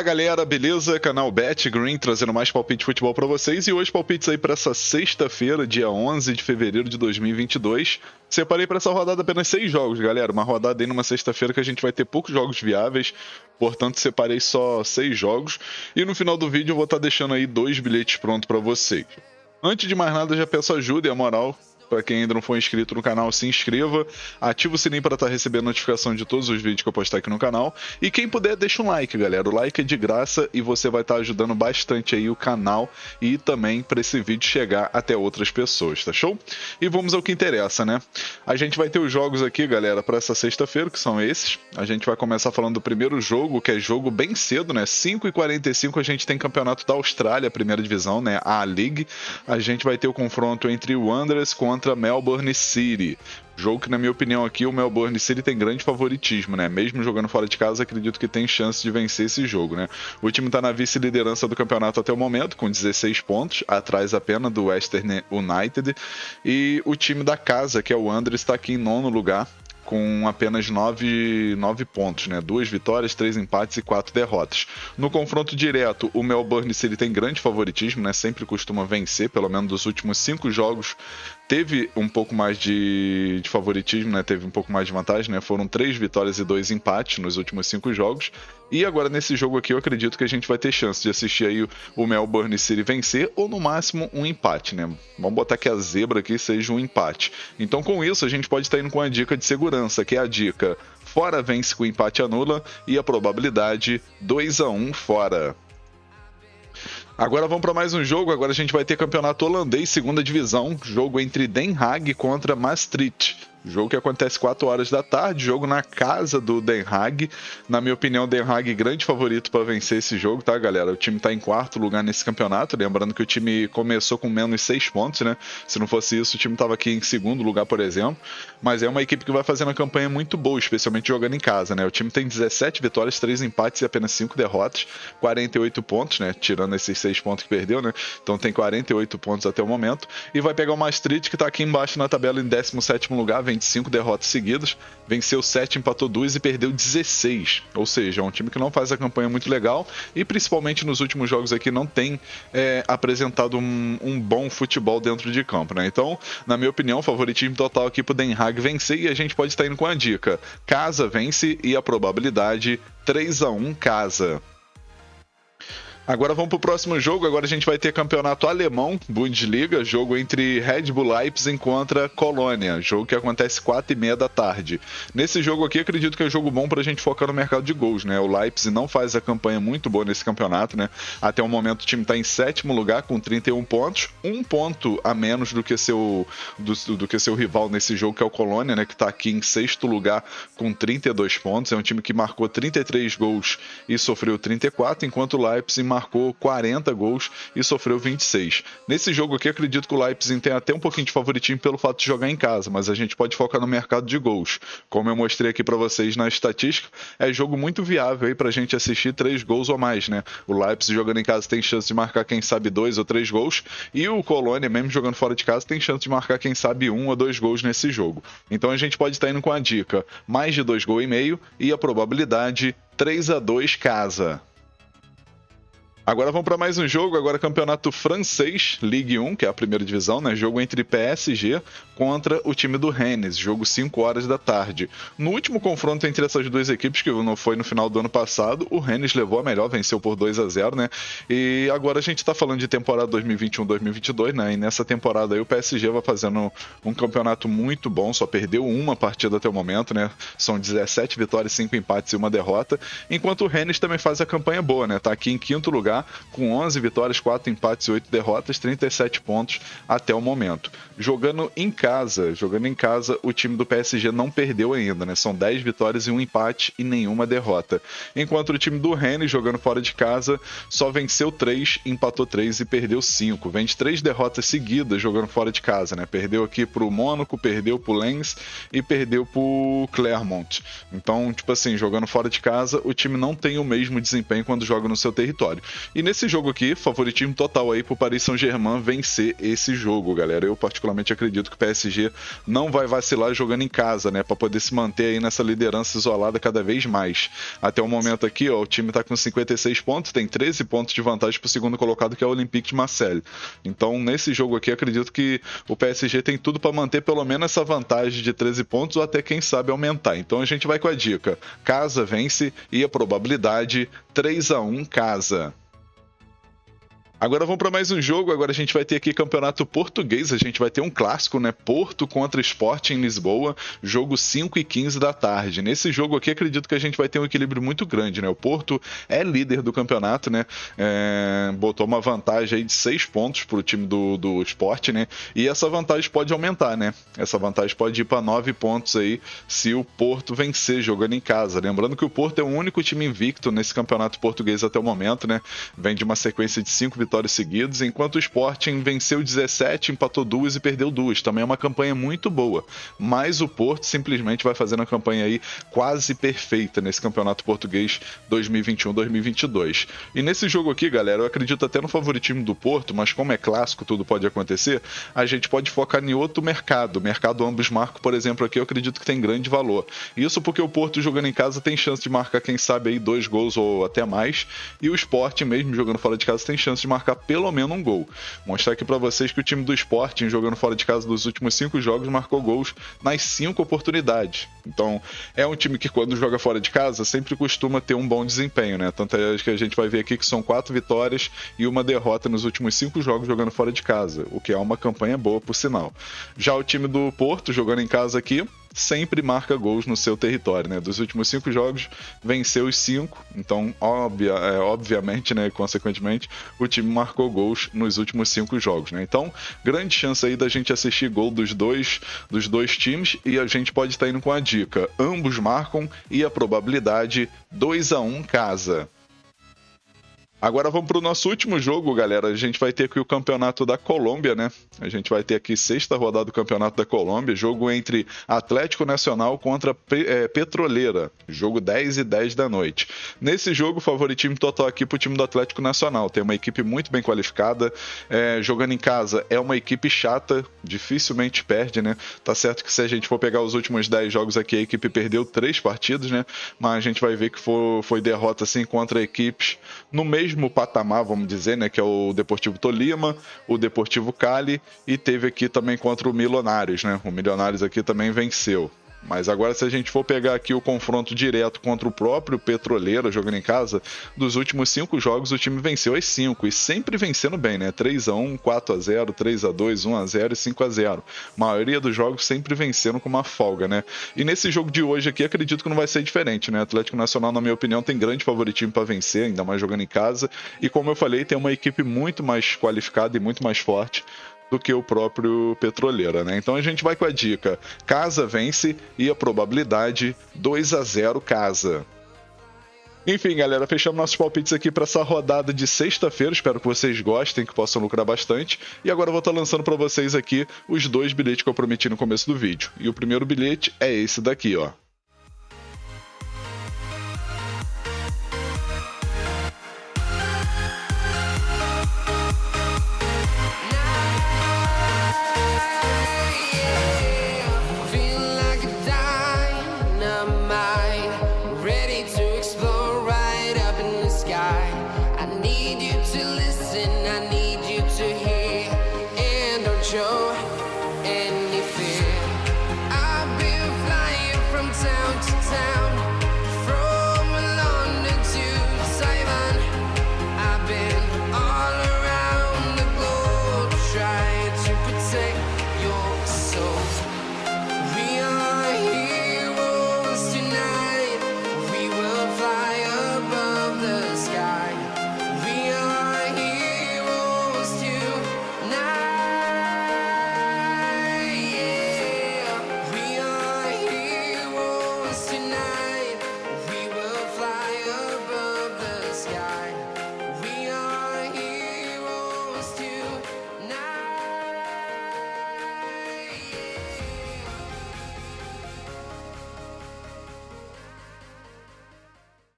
Fala galera, beleza? Canal Bet Green trazendo mais palpite de futebol pra vocês e hoje palpites aí pra essa sexta-feira, dia 11 de fevereiro de 2022. Separei pra essa rodada apenas 6 jogos, galera, uma rodada aí numa sexta-feira que a gente vai ter poucos jogos viáveis, portanto separei só 6 jogos e no final do vídeo eu vou estar deixando aí 2 bilhetes prontos pra vocês. Antes de mais nada, já peço ajuda e a moral. Para quem ainda não for inscrito no canal, se inscreva, ativa o sininho para estar recebendo notificação de todos os vídeos que eu postar aqui no canal. E quem puder, deixa um like, galera. O like é de graça e você vai estar ajudando bastante aí o canal e também para esse vídeo chegar até outras pessoas, tá show? E vamos ao que interessa, né? A gente vai ter os jogos aqui, galera, para essa sexta-feira, que são esses. A gente vai começar falando do primeiro jogo, que é jogo bem cedo, né? 5h45 a gente tem campeonato da Austrália, primeira divisão, né? A-League. A gente vai ter o confronto entre o Wanderers contra Melbourne City. Jogo que, na minha opinião, aqui o Melbourne City tem grande favoritismo, né? Mesmo jogando fora de casa, acredito que tem chance de vencer esse jogo, né? O time está na vice-liderança do campeonato até o momento, com 16 pontos, atrás apenas do Western United. E o time da casa, que é o Wanderers, está aqui em 9º lugar, com apenas 9 pontos, né? 2 vitórias, 3 empates e 4 derrotas. No confronto direto, o Melbourne City tem grande favoritismo, né? Sempre costuma vencer, pelo menos dos últimos 5 jogos. Teve um pouco mais de favoritismo, né? Teve um pouco mais de vantagem, né? Foram 3 vitórias e 2 empates nos últimos 5 jogos. E agora nesse jogo aqui eu acredito que a gente vai ter chance de assistir aí o Melbourne City vencer ou no máximo um empate, né? Vamos botar que a zebra aqui seja um empate. Então com isso a gente pode estar indo com a dica de segurança, que é a dica fora vence com empate anula e a probabilidade 2-1 fora. Agora vamos para mais um jogo, agora a gente vai ter campeonato holandês, segunda divisão, jogo entre Den Haag contra Maastricht. Jogo que acontece 4 horas da tarde, jogo na casa do Den Haag. Na minha opinião, o Den Haag grande favorito para vencer esse jogo, tá, galera? O time tá em 4º lugar nesse campeonato, lembrando que o time começou com menos 6 pontos, né? Se não fosse isso, o time tava aqui em 2º lugar, por exemplo. Mas é uma equipe que vai fazendo uma campanha muito boa, especialmente jogando em casa, né? O time tem 17 vitórias, 3 empates e apenas 5 derrotas, 48 pontos, né? Tirando esses 6 pontos que perdeu, né? Então tem 48 pontos até o momento. E vai pegar o Maastricht, que tá aqui embaixo na tabela em 17º lugar, 25 derrotas seguidas, venceu 7, empatou 2 e perdeu 16. Ou seja, é um time que não faz a campanha muito legal e principalmente nos últimos jogos aqui não tem apresentado um bom futebol dentro de campo, né? Então, na minha opinião, favoritismo total aqui pro Den Haag vencer e a gente pode estar indo com a dica: casa vence e a probabilidade 3-1 casa. Agora vamos para o próximo jogo, agora a gente vai ter campeonato alemão, Bundesliga, jogo entre Red Bull Leipzig contra Colônia, jogo que acontece 4h30 da tarde. Nesse jogo aqui, acredito que é jogo bom para a gente focar no mercado de gols, né? O Leipzig não faz a campanha muito boa nesse campeonato, né? Até o momento o time está em 7º lugar com 31 pontos, 1 ponto a menos do que seu rival nesse jogo, que é o Colônia, né? Que está aqui em 6º lugar com 32 pontos, é um time que marcou 33 gols e sofreu 34, enquanto o Leipzig marcou 40 gols e sofreu 26. Nesse jogo aqui, acredito que o Leipzig tem até um pouquinho de favoritismo pelo fato de jogar em casa, mas a gente pode focar no mercado de gols. Como eu mostrei aqui para vocês na estatística, é jogo muito viável aí pra gente assistir 3 gols ou mais, né? O Leipzig jogando em casa tem chance de marcar, quem sabe, 2 ou 3 gols, e o Colônia, mesmo jogando fora de casa, tem chance de marcar, quem sabe, 1 ou 2 gols nesse jogo. Então a gente pode estar indo com a dica mais de 2,5 gols e a probabilidade 3-2 casa. Agora vamos para mais um jogo, agora campeonato francês, Ligue 1, que é a primeira divisão, né? Jogo entre PSG contra o time do Rennes, jogo 5 horas da tarde. No último confronto entre essas duas equipes, que não foi no final do ano passado, o Rennes levou a melhor, venceu por 2-0, né? E agora a gente está falando de temporada 2021-2022, né? E nessa temporada aí o PSG vai fazendo um campeonato muito bom, só perdeu uma partida até o momento, né? São 17 vitórias, 5 empates e 1 derrota, enquanto o Rennes também faz a campanha boa, né? Tá aqui em 5º lugar, com 11 vitórias, 4 empates e 8 derrotas, 37 pontos até o momento. Jogando em casa, o time do PSG não perdeu ainda, né? São 10 vitórias e 1 empate e nenhuma derrota. Enquanto o time do Rennes, jogando fora de casa, só venceu 3, empatou 3 e perdeu 5. Vem de 3 derrotas seguidas jogando fora de casa, né? Perdeu aqui pro Mônaco, perdeu pro Lens e perdeu pro Clermont. Então, tipo assim, jogando fora de casa, o time não tem o mesmo desempenho quando joga no seu território. E nesse jogo aqui, favoritismo total aí pro Paris Saint-Germain vencer esse jogo, galera. Eu particularmente acredito que o PSG não vai vacilar jogando em casa, né, para poder se manter aí nessa liderança isolada cada vez mais. Até o momento aqui, ó, o time tá com 56 pontos, tem 13 pontos de vantagem pro segundo colocado, que é o Olympique de Marseille. Então, nesse jogo aqui, acredito que o PSG tem tudo para manter pelo menos essa vantagem de 13 pontos ou até, quem sabe, aumentar. Então, a gente vai com a dica: casa vence e a probabilidade 3-1 casa. Agora vamos para mais um jogo. Agora a gente vai ter aqui campeonato português. A gente vai ter um clássico, né? Porto contra Sport em Lisboa. Jogo 5h15 da tarde. Nesse jogo aqui, acredito que a gente vai ter um equilíbrio muito grande, né? O Porto é líder do campeonato, né? Botou uma vantagem aí de 6 pontos para o time do Sport, né? E essa vantagem pode aumentar, né? Essa vantagem pode ir para 9 pontos aí se o Porto vencer jogando em casa. Lembrando que o Porto é o único time invicto nesse campeonato português até o momento, né? Vem de uma sequência de 5 vitórias seguidos, enquanto o Sporting venceu 17, empatou 2 e perdeu 2. Também é uma campanha muito boa, mas o Porto simplesmente vai fazendo uma campanha aí quase perfeita nesse campeonato português 2021-2022. E nesse jogo aqui, galera, eu acredito até no favoritismo do Porto, mas como é clássico, tudo pode acontecer, a gente pode focar em outro mercado. O mercado ambos marcam, por exemplo, aqui eu acredito que tem grande valor. Isso porque o Porto jogando em casa tem chance de marcar, quem sabe, aí 2 gols ou até mais, e o Sporting, mesmo jogando fora de casa, tem chance de marcar pelo menos um gol. Vou mostrar aqui para vocês que o time do Sporting, jogando fora de casa dos últimos 5 jogos, marcou gols nas 5 oportunidades. Então, é um time que quando joga fora de casa, sempre costuma ter um bom desempenho, né? Tanto é que a gente vai ver aqui que são 4 vitórias e uma derrota nos últimos 5 jogos jogando fora de casa, o que é uma campanha boa, por sinal. Já o time do Porto, jogando em casa aqui, sempre marca gols no seu território, né? Dos últimos 5 jogos, venceu os 5, então, obviamente, né, consequentemente, o time marcou gols nos últimos 5 jogos, né? Então, grande chance aí da gente assistir gol dos dois times, e a gente pode estar indo com a dica: ambos marcam e a probabilidade 2-1 casa. Agora vamos para o nosso último jogo, galera. A gente vai ter aqui o campeonato da Colômbia, né? A gente vai ter aqui 6ª rodada do campeonato da Colômbia, jogo entre Atlético Nacional contra Petroleira, jogo 10h10 da noite. Nesse jogo, favoritismo total aqui para o time do Atlético Nacional. Tem uma equipe muito bem qualificada, jogando em casa é uma equipe chata, dificilmente perde, né? Tá certo que se a gente for pegar os últimos 10 jogos aqui, a equipe perdeu 3 partidas, né? Mas a gente vai ver que foi derrota assim contra equipes no mesmo patamar, vamos dizer, né, que é o Deportivo Tolima, o Deportivo Cali, e teve aqui também contra o Milionários, né? O Milionários aqui também venceu. Mas agora, se a gente for pegar aqui o confronto direto contra o próprio Petroleira, jogando em casa, dos últimos 5 jogos o time venceu as 5, e sempre vencendo bem, né? 3-1, 4-0, 3-2, 1-0 e 5-0. A maioria dos jogos sempre vencendo com uma folga, né? E nesse jogo de hoje aqui, acredito que não vai ser diferente, né? Atlético Nacional, na minha opinião, tem grande favoritismo para vencer, ainda mais jogando em casa. E como eu falei, tem uma equipe muito mais qualificada e muito mais forte do que o próprio Petroleira, né? Então a gente vai com a dica: casa vence e a probabilidade 2-0 casa. Enfim, galera, fechamos nossos palpites aqui para essa rodada de sexta-feira. Espero que vocês gostem, que possam lucrar bastante. E agora eu vou estar lançando para vocês aqui os 2 bilhetes que eu prometi no começo do vídeo. E o primeiro bilhete é esse daqui, ó. Say